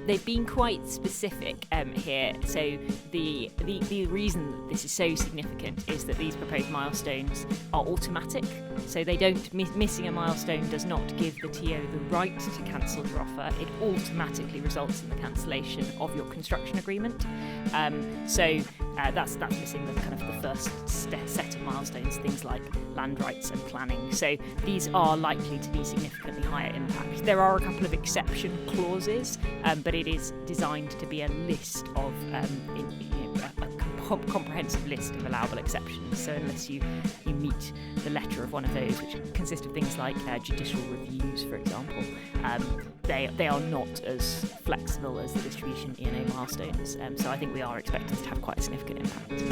They've been quite specific here. So the reason that this is so significant is that these proposed milestones are automatic. So they don't missing a milestone does not give the TO the right to cancel your offer. It automatically results in the cancellation of your construction agreement. So that's missing the kind of the first set of milestones, things like land rights and planning. So these are likely to be significantly higher impact. There are a couple of exception clauses, but it is designed to be a list of a comprehensive list of allowable exceptions. So unless you meet the letter of one of those, which consist of things like judicial reviews, for example, they are not as flexible as the distribution ENA milestones. So I think we are expecting to have quite a significant impact.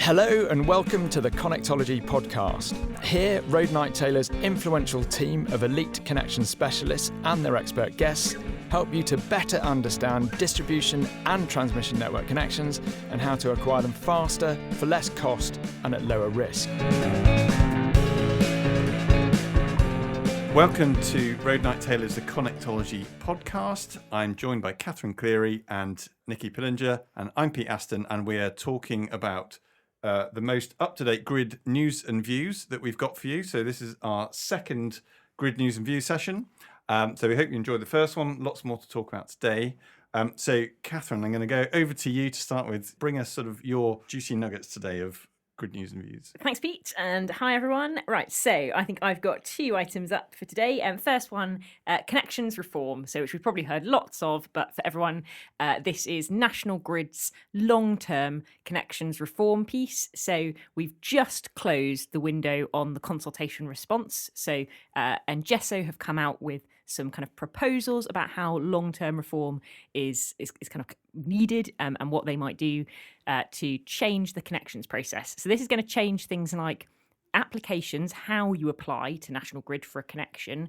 Hello and welcome to the Connectology podcast. Here, Road Knight Taylor's influential team of elite connection specialists and their expert guests help you to better understand distribution and transmission network connections and how to acquire them faster, for less cost and at lower risk. Welcome to Road Knight Taylor's The Connectology podcast. I'm joined by Catherine Cleary and Nikki Pillinger, and I'm Pete Aston, and we are talking about the most up-to-date grid news and views that we've got for you. So this is our second grid news and views session. So we hope you enjoyed the first one. Lots more to talk about today. So Catherine, I'm going to go over to you to start with. Bring us sort of your juicy nuggets today of grid news and views. Thanks, Pete, and hi everyone. Right, so I think I've got two items up for today. First one, connections reform, so which we've probably heard lots of, but for everyone, this is National Grid's long-term connections reform piece. So we've just closed the window on the consultation response. So Engesso have come out with some kind of proposals about how long-term reform is kind of needed and what they might do to change the connections process. So this is going to change things like applications, how you apply to National Grid for a connection,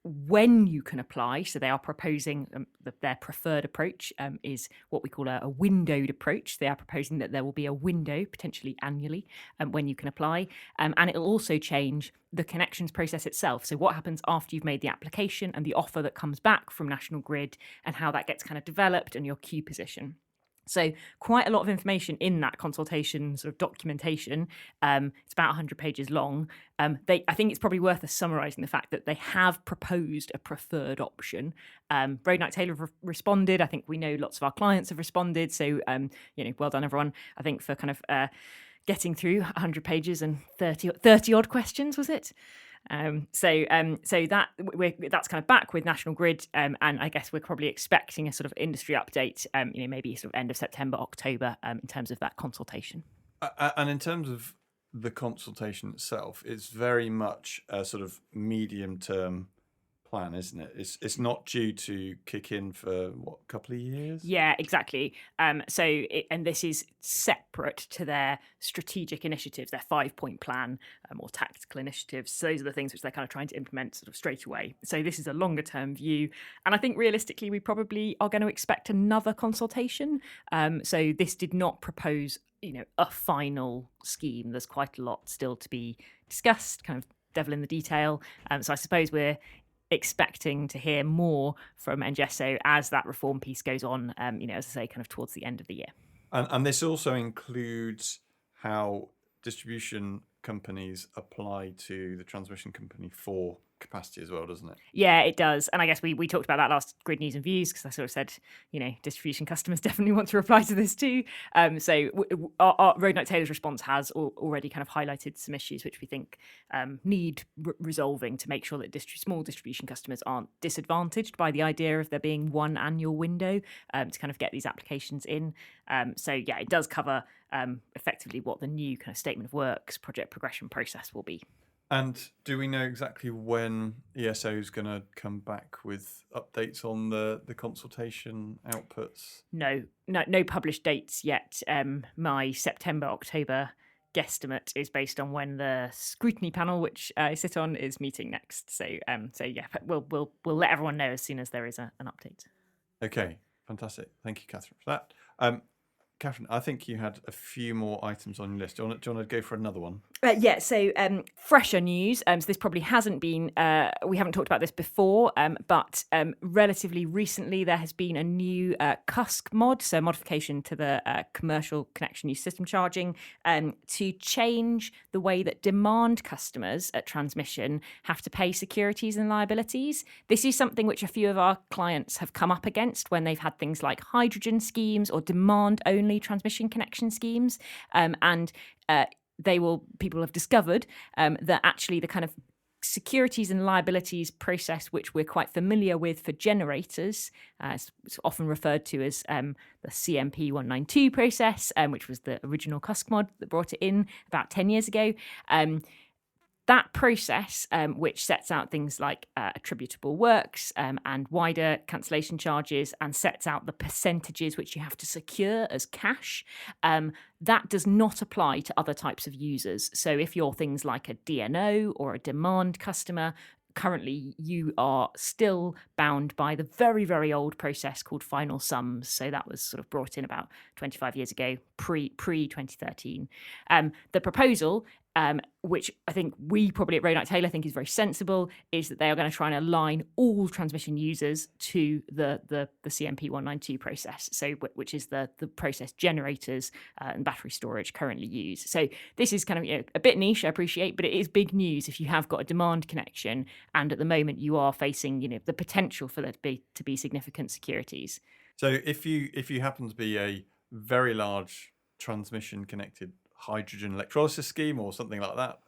when you can apply. So they are proposing their preferred approach is what we call a windowed approach. They are proposing that there will be a window, potentially annually, when you can apply. And it'll also change the connections process itself. So what happens after you've made the application and the offer that comes back from National Grid and how that gets kind of developed and your queue position. So quite a lot of information in that consultation sort of documentation. It's about 100 pages long. I think it's probably worth us summarising the fact that they have proposed a preferred option. Road Knight Taylor have responded. I think we know lots of our clients have responded. So, well done, everyone. I think for kind of getting through 100 pages and 30 odd questions, was it? So that's kind of back with National Grid, and I guess we're probably expecting a sort of industry update, maybe sort of end of September, October, in terms of that consultation. And in terms of the consultation itself, it's very much a sort of medium-term plan, isn't it? It's not due to kick in for a couple of years? Yeah, exactly. And this is separate to their strategic initiatives, their 5-point plan or tactical initiatives. So those are the things which they're kind of trying to implement sort of straight away. So this is a longer term view. And I think realistically, we probably are going to expect another consultation. So this did not propose, a final scheme. There's quite a lot still to be discussed, kind of devil in the detail. So I suppose we're expecting to hear more from Engesso as that reform piece goes on, as I say, kind of towards the end of the year. And this also includes how distribution companies apply to the transmission company for capacity as well, doesn't it? Yeah, it does. And I guess we talked about that last Grid News and Views, because I sort of said, distribution customers definitely want to reply to this too. So our Road Knight Taylor's response has already kind of highlighted some issues which we think need resolving to make sure that small distribution customers aren't disadvantaged by the idea of there being one annual window to kind of get these applications in. So yeah, it does cover effectively what the new kind of statement of works project progression process will be. And do we know exactly when ESO is going to come back with updates on the consultation outputs? No published dates yet. My September-October guesstimate is based on when the scrutiny panel, which I sit on, is meeting next. So yeah, we'll let everyone know as soon as there is an update. Okay, fantastic. Thank you, Catherine, for that. Catherine, I think you had a few more items on your list. Do you want to go for another one? So fresher news. So this probably hasn't been, we haven't talked about this before, but relatively recently there has been a new CUSC mod, so modification to the commercial connection use system charging, to change the way that demand customers at transmission have to pay securities and liabilities. This is something which a few of our clients have come up against when they've had things like hydrogen schemes or demand-only transmission connection schemes, people have discovered that actually the kind of securities and liabilities process, which we're quite familiar with for generators, it's often referred to as the CMP 192 process, which was the original CUSC mod that brought it in about 10 years ago. That process, which sets out things like attributable works and wider cancellation charges, and sets out the percentages which you have to secure as cash, that does not apply to other types of users. So if you're things like a DNO or a demand customer, currently you are still bound by the very, very old process called final sums. So that was sort of brought in about 25 years ago, pre 2013. The proposal, which I think we probably at Road Taylor think is very sensible, is that they are going to try and align all transmission users to the CMP 192 process, so which is the process generators and battery storage currently use. So this is kind of a bit niche, I appreciate, but it is big news if you have got a demand connection and at the moment you are facing the potential for there to be significant securities. So if you happen to be a very large transmission connected hydrogen electrolysis scheme or something like that,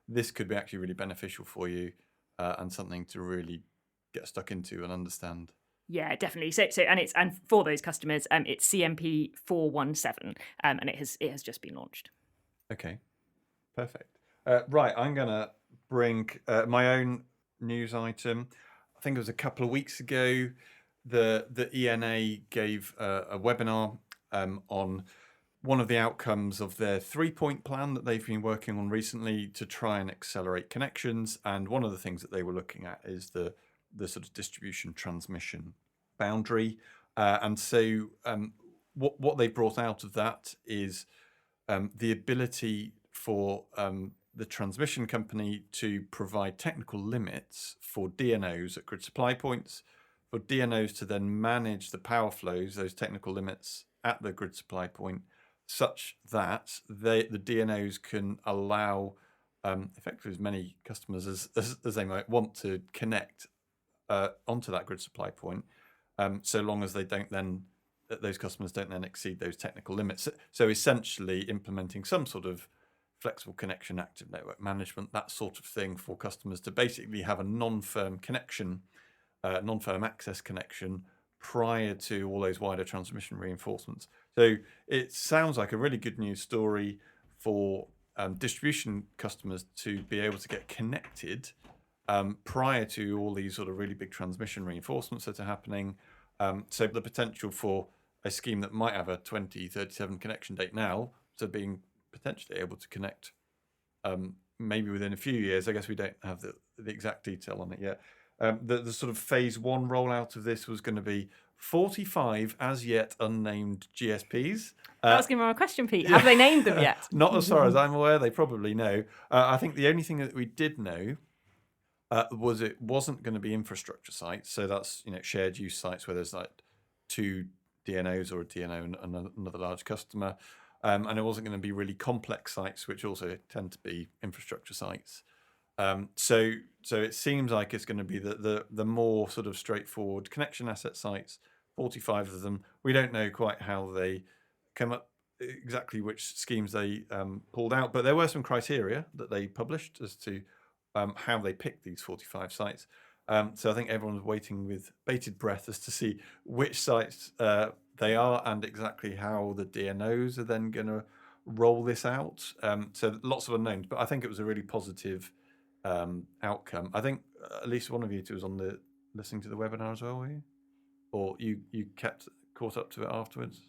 this could be actually really beneficial for you and something to really get stuck into and understand. Yeah, definitely. So and for those customers, it's CMP 417, and it has just been launched. Okay, perfect. Right, I'm gonna bring my own news item. I think it was a couple of weeks ago. The ENA gave a webinar on one of the outcomes of their 3-point plan that they've been working on recently to try and accelerate connections. And one of the things that they were looking at is the sort of distribution transmission boundary. And so what they brought out of that is the ability for the transmission company to provide technical limits for DNOs at grid supply points, for DNOs to then manage the power flows, those technical limits at the grid supply point, such that the DNOs can allow effectively as many customers as they might want to connect onto that grid supply point, so long as those customers don't then exceed those technical limits. So essentially implementing some sort of flexible connection, active network management, that sort of thing for customers to basically have a non-firm connection, non-firm access connection prior to all those wider transmission reinforcements. So it sounds like a really good news story for distribution customers to be able to get connected prior to all these sort of really big transmission reinforcements that are happening. So the potential for a scheme that might have a 2037 connection date now to being potentially able to connect maybe within a few years. I guess we don't have the exact detail on it yet. The sort of phase one rollout of this was going to be 45 as yet unnamed GSPs. Asking my question, Pete. Have they named them yet? Not as far as I'm aware. They probably know. I think the only thing that we did know was it wasn't going to be infrastructure sites. So that's shared use sites where there's like 2 DNOs or a DNO and another large customer. And it wasn't going to be really complex sites, which also tend to be infrastructure sites. So it seems like it's going to be the more sort of straightforward connection asset sites, 45 of them. We don't know quite how they come up, exactly which schemes they pulled out, but there were some criteria that they published as to how they picked these 45 sites. So I think everyone's waiting with bated breath as to see which sites they are and exactly how the DNOs are then going to roll this out. So lots of unknowns, but I think it was a really positive outcome. I think at least one of you two was listening to the webinar as well, were you? Or you caught up to it afterwards?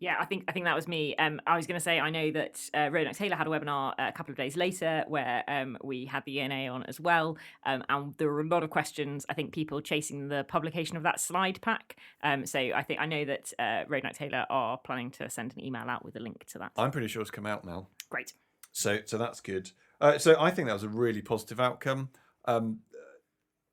Yeah, I think that was me. I was going to say I know that Ronak Taylor had a webinar a couple of days later where we had the ENA on as well, and there were a lot of questions. I think people chasing the publication of that slide pack. So I know that Ronak Taylor are planning to send an email out with a link to that. I'm pretty sure it's come out now. Great. So that's good. So I think that was a really positive outcome.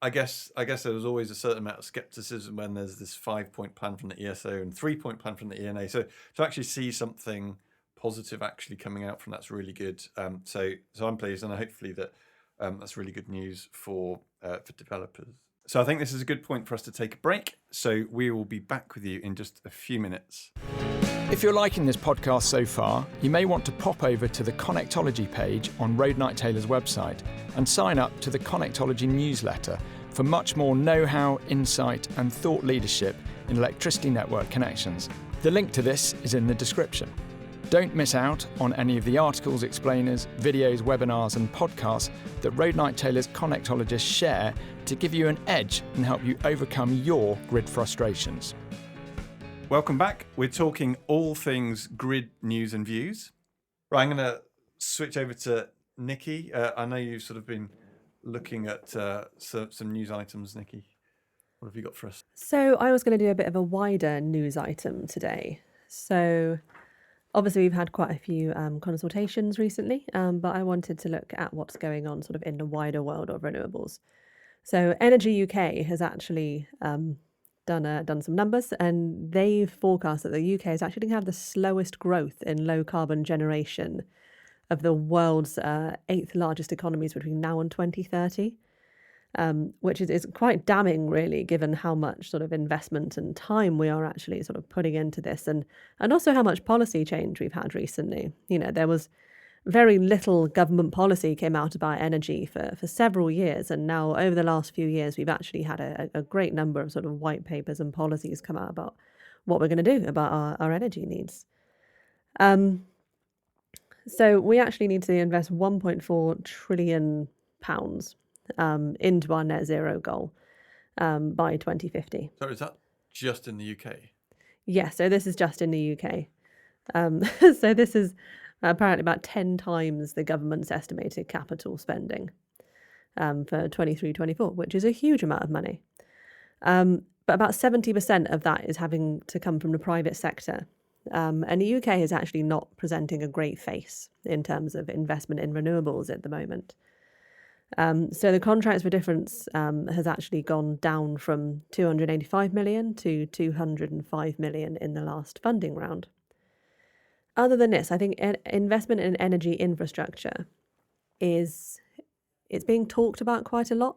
I guess there was always a certain amount of skepticism when there's this 5-point plan from the ESO and 3-point plan from the ENA. So to actually see something positive actually coming out from that's really good. So I'm pleased, and hopefully that's really good news for developers. So I think this is a good point for us to take a break. So we will be back with you in just a few minutes. If you're liking this podcast so far, you may want to pop over to the Connectology page on Road Taylor's website and sign up to the Connectology newsletter for much more know-how, insight and thought leadership in electricity network connections. The link to this is in the description. Don't miss out on any of the articles, explainers, videos, webinars and podcasts that Road Taylor's Connectologists share to give you an edge and help you overcome your grid frustrations. Welcome back. We're talking all things grid news and views. Right, I'm going to switch over to Nikki. I know you've sort of been looking at some news items, Nikki. What have you got for us? So I was going to do a bit of a wider news item today. So obviously we've had quite a few consultations recently, but I wanted to look at what's going on sort of in the wider world of renewables. So Energy UK has actually done some numbers, and they forecast that the UK is actually going to have the slowest growth in low carbon generation of the world's 8th largest economies between now and 2030, which is quite damning, really, given how much sort of investment and time we are actually sort of putting into this, and also how much policy change we've had recently. There was very little government policy came out about energy for several years, and now over the last few years we've actually had a great number of sort of white papers and policies come out about what we're going to do about our energy needs. So we actually need to invest £1.4 trillion into our net zero goal by 2050. So is that just in the UK? Yeah, so this is just in the UK. So this is apparently about 10 times the government's estimated capital spending for 23-24, which is a huge amount of money. But about 70% of that is having to come from the private sector. And the UK is actually not presenting a great face in terms of investment in renewables at the moment. So the contracts for difference has actually gone down from 285 million to 205 million in the last funding round. Other than this, I think investment in energy infrastructure it's being talked about quite a lot.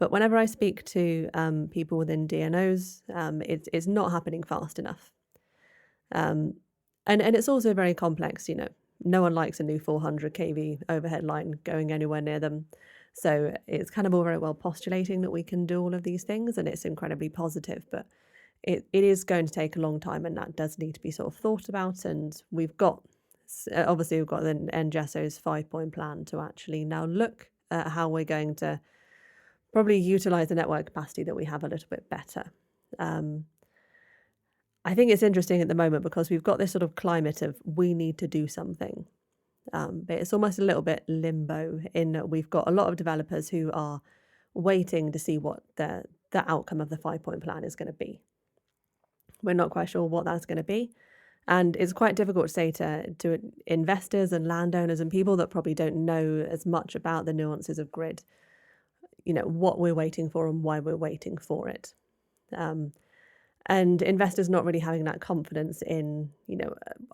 But whenever I speak to people within DNOs, it's not happening fast enough. And it's also very complex. No one likes a new 400 kV overhead line going anywhere near them. So it's kind of all very well postulating that we can do all of these things, and it's incredibly positive, but it is going to take a long time, and that does need to be sort of thought about. And we've got the NGESO's 5-point plan to actually now look at how we're going to probably utilise the network capacity that we have a little bit better. I think it's interesting at the moment because we've got this sort of climate of we need to do something. But it's almost a little bit limbo in that we've got a lot of developers who are waiting to see what the outcome of the 5-point plan is going to be. We're not quite sure what that's going to be. And it's quite difficult to say to investors and landowners and people that probably don't know as much about the nuances of grid, what we're waiting for and why we're waiting for it. And investors not really having that confidence in,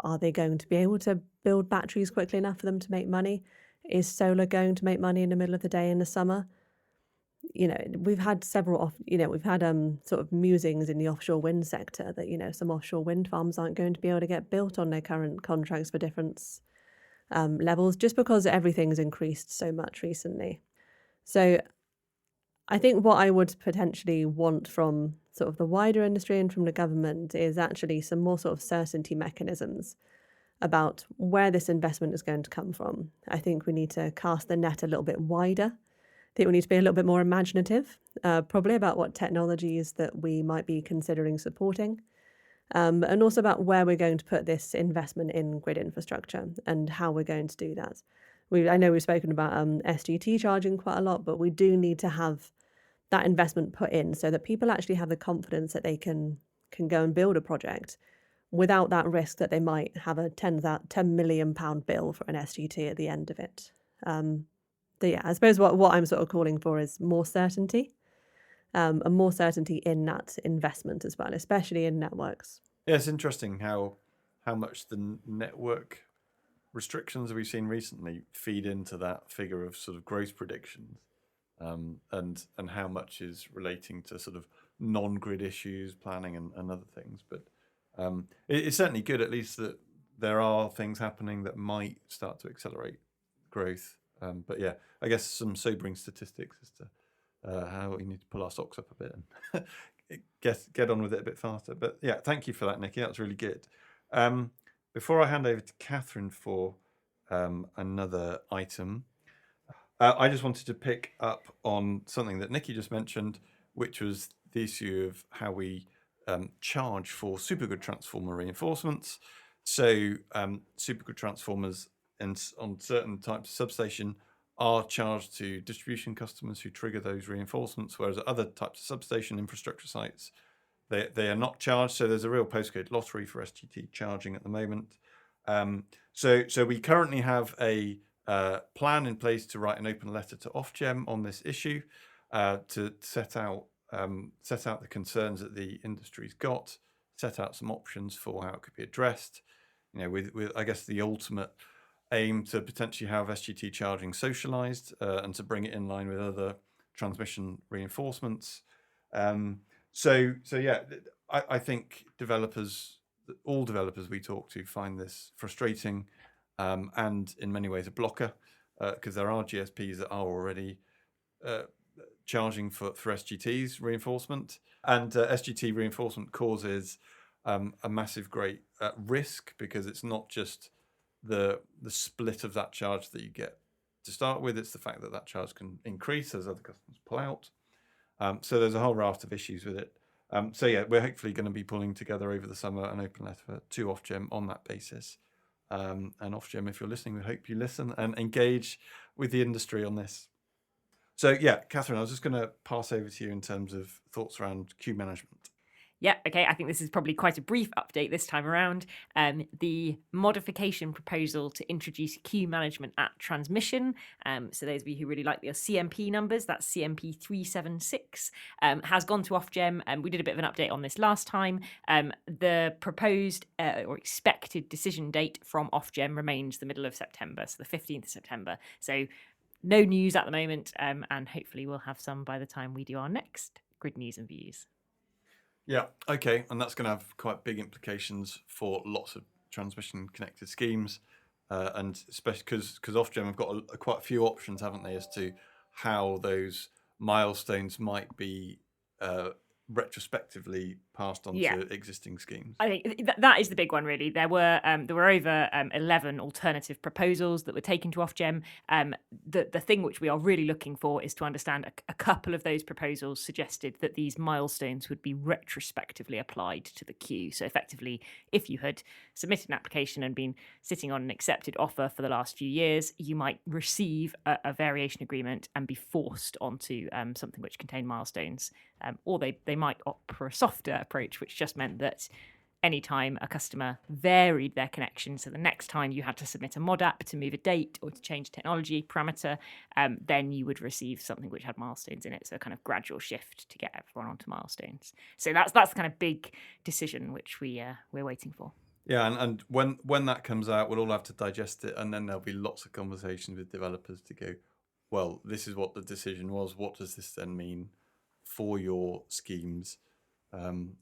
are they going to be able to build batteries quickly enough for them to make money? Is solar going to make money in the middle of the day in the summer? We've had sort of musings in the offshore wind sector that, some offshore wind farms aren't going to be able to get built on their current contracts for difference levels just because everything's increased so much recently. So I think what I would potentially want from sort of the wider industry and from the government is actually some more sort of certainty mechanisms about where this investment is going to come from. I think we need to cast the net a little bit wider. I think we need to be a little bit more imaginative, probably about what technologies that we might be considering supporting. and also about where we're going to put this investment in grid infrastructure and how we're going to do that. I know we've spoken about SGT charging quite a lot, but we do need to have that investment put in so that people actually have the confidence that they can go and build a project without that risk that they might have a £10 million bill for an SGT at the end of it. So yeah, I suppose what I'm sort of calling for is more certainty, and more certainty in that investment as well, especially in networks. Yeah, it's interesting how much the network restrictions we've seen recently feed into that figure of sort of growth predictions, and how much is relating to sort of non-grid issues, planning, and other things. But it's certainly good, at least, that there are things happening that might start to accelerate growth. But yeah, I guess some sobering statistics as to how we need to pull our socks up a bit and get on with it a bit faster. But yeah, thank you for that, Nikki. That's really good. Before I hand over to Catherine for another item, I just wanted to pick up on something that Nikki just mentioned, which was the issue of how we charge for supergrid transformer reinforcements. So supergrid transformers on certain types of substation are charged to distribution customers who trigger those reinforcements, whereas at other types of substation infrastructure sites, they are not charged. So there's a real postcode lottery for SGT charging at the moment. So we currently have a plan in place to write an open letter to Ofgem on this issue, to set out the concerns that the industry's got, set out some options for how it could be addressed. With I guess the ultimate aim to potentially have SGT charging socialised, and to bring it in line with other transmission reinforcements. So yeah, I think all developers we talk to find this frustrating, and in many ways a blocker, because there are GSPs that are already charging for SGT's reinforcement, and SGT reinforcement causes a massive great risk, because it's not just the split of that charge that you get to start with, it's the fact that charge can increase as other customers pull out. So there's a whole raft of issues with it. So yeah, we're hopefully going to be pulling together over the summer an open letter to Ofgem on that basis. And Ofgem, if you're listening, we hope you listen and engage with the industry on this. So yeah, Catherine, I was just going to pass over to you in terms of thoughts around queue management. Yeah, okay, I think this is probably quite a brief update this time around. The modification proposal to introduce queue management at transmission, so those of you who really like the CMP numbers, that's CMP 376, has gone to Ofgem, and we did a bit of an update on this last time. The proposed or expected decision date from Ofgem remains the middle of September, so the 15th of September. So no news at the moment, and hopefully we'll have some by the time we do our next Grid News and Views. Yeah, okay, and that's going to have quite big implications for lots of transmission connected schemes, and especially because Ofgem have got quite a few options, haven't they, as to how those milestones might be retrospectively passed on to existing schemes. I think that is the big one, really. There were over 11 alternative proposals that were taken to Ofgem. The thing which we are really looking for is to understand a couple of those proposals suggested that these milestones would be retrospectively applied to the queue. So effectively, if you had submitted an application and been sitting on an accepted offer for the last few years, you might receive a variation agreement and be forced onto something which contained milestones. Or they might opt for a softer approach, which just meant that anytime a customer varied their connection, so the next time you had to submit a mod app to move a date or to change technology parameter, then you would receive something which had milestones in it. So a kind of gradual shift to get everyone onto milestones. So that's the kind of big decision which we're waiting for. Yeah, and when that comes out, we'll all have to digest it, and then there'll be lots of conversations with developers to go, well, this is what the decision was. What does this then mean for your schemes, and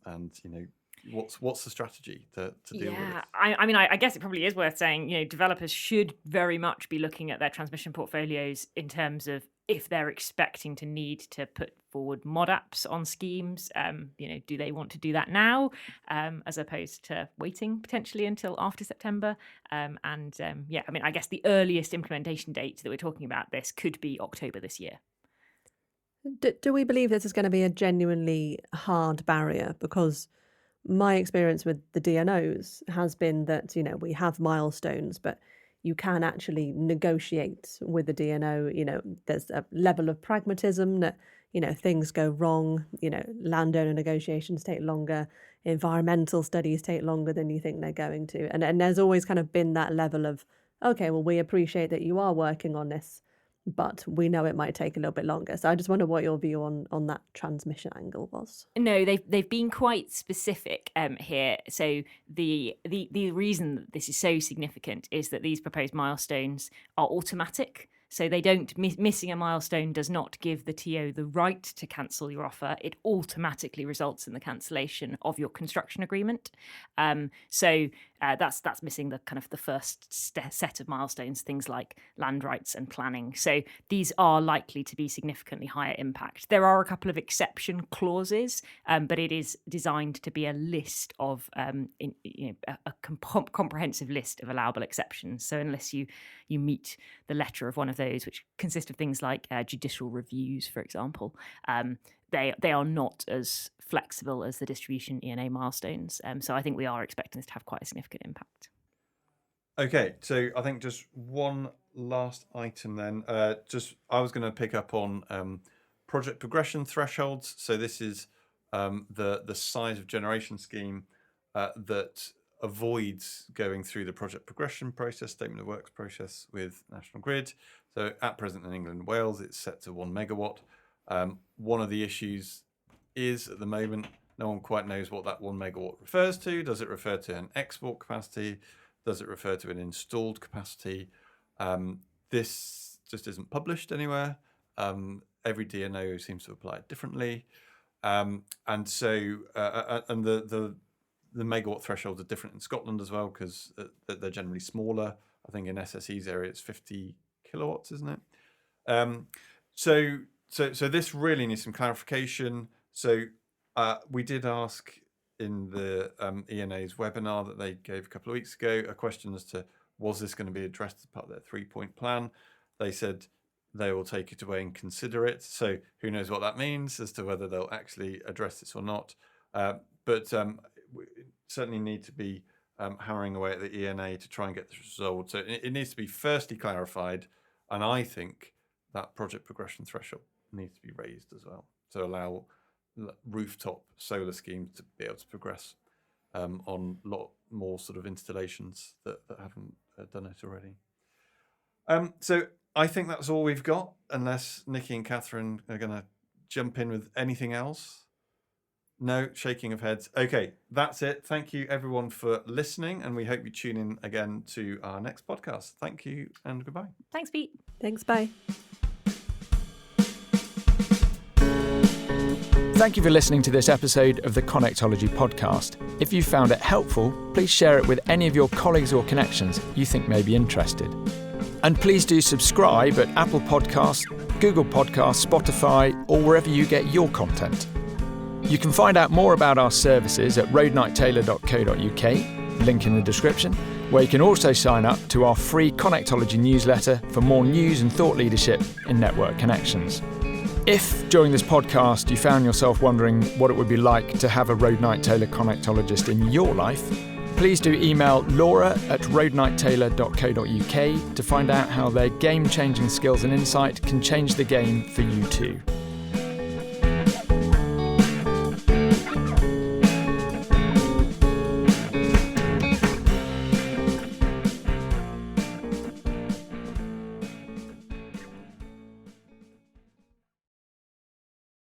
what's the strategy to deal with it? I guess it probably is worth saying, developers should very much be looking at their transmission portfolios in terms of if they're expecting to need to put forward mod apps on schemes. Do they want to do that now, as opposed to waiting potentially until after September? I guess the earliest implementation date that we're talking about this could be October this year. Do we believe this is going to be a genuinely hard barrier? Because my experience with the DNOs has been that, we have milestones, but you can actually negotiate with the DNO. There's a level of pragmatism that, things go wrong, landowner negotiations take longer, environmental studies take longer than you think they're going to. And there's always kind of been that level of, okay, well, we appreciate that you are working on this, but we know it might take a little bit longer. So I just wonder what your view on that transmission angle was. No, they've been quite specific here. So the reason that this is so significant is that these proposed milestones are automatic. So they don't missing a milestone does not give the TO the right to cancel your offer. It automatically results in the cancellation of your construction agreement. So that's missing the kind of the first set of milestones, things like land rights and planning. So these are likely to be significantly higher impact. There are a couple of exception clauses, but it is designed to be a list of a comprehensive list of allowable exceptions. So unless you meet the letter of one of those, which consist of things like judicial reviews, for example, they are not as flexible as the distribution ENA milestones. So I think we are expecting this to have quite a significant impact. Okay, so I think just one last item then. I was going to pick up on project progression thresholds. So this is the size of generation scheme that avoids going through the project progression process, statement of works process with National Grid. So at present in England and Wales, it's set to 1 megawatt. One of the issues is at the moment, no one quite knows what that 1 megawatt refers to. Does it refer to an export capacity? Does it refer to an installed capacity? This just isn't published anywhere. Every DNO seems to apply it differently. And the megawatt thresholds are different in Scotland as well, because they're generally smaller. I think in SSE's area it's 50 kilowatts, isn't it? So this really needs some clarification. So we did ask in the ENA's webinar that they gave a couple of weeks ago a question as to, was this going to be addressed as part of their 3-point plan? They said they will take it away and consider it. So who knows what that means as to whether they'll actually address this or not. But we certainly need to be hammering away at the ENA to try and get this resolved. So it needs to be firstly clarified, and I think that project progression threshold needs to be raised as well to allow rooftop solar schemes to be able to progress on a lot more sort of installations that haven't done it already. So I think that's all we've got, unless Nikki and Catherine are going to jump in with anything else. No, shaking of heads. Okay, that's it. Thank you everyone for listening, and we hope you tune in again to our next podcast. Thank you and goodbye. Thanks, Pete. Thanks, bye. Thank you for listening to this episode of the Connectology podcast. If you found it helpful, please share it with any of your colleagues or connections you think may be interested. And please do subscribe at Apple Podcasts, Google Podcasts, Spotify, or wherever you get your content. You can find out more about our services at roadnighttaylor.co.uk, link in the description, where you can also sign up to our free Connectology newsletter for more news and thought leadership in network connections. If, during this podcast, you found yourself wondering what it would be like to have a Road Knight Taylor connectologist in your life, please do email laura@roadnighttaylor.co.uk to find out how their game-changing skills and insight can change the game for you too.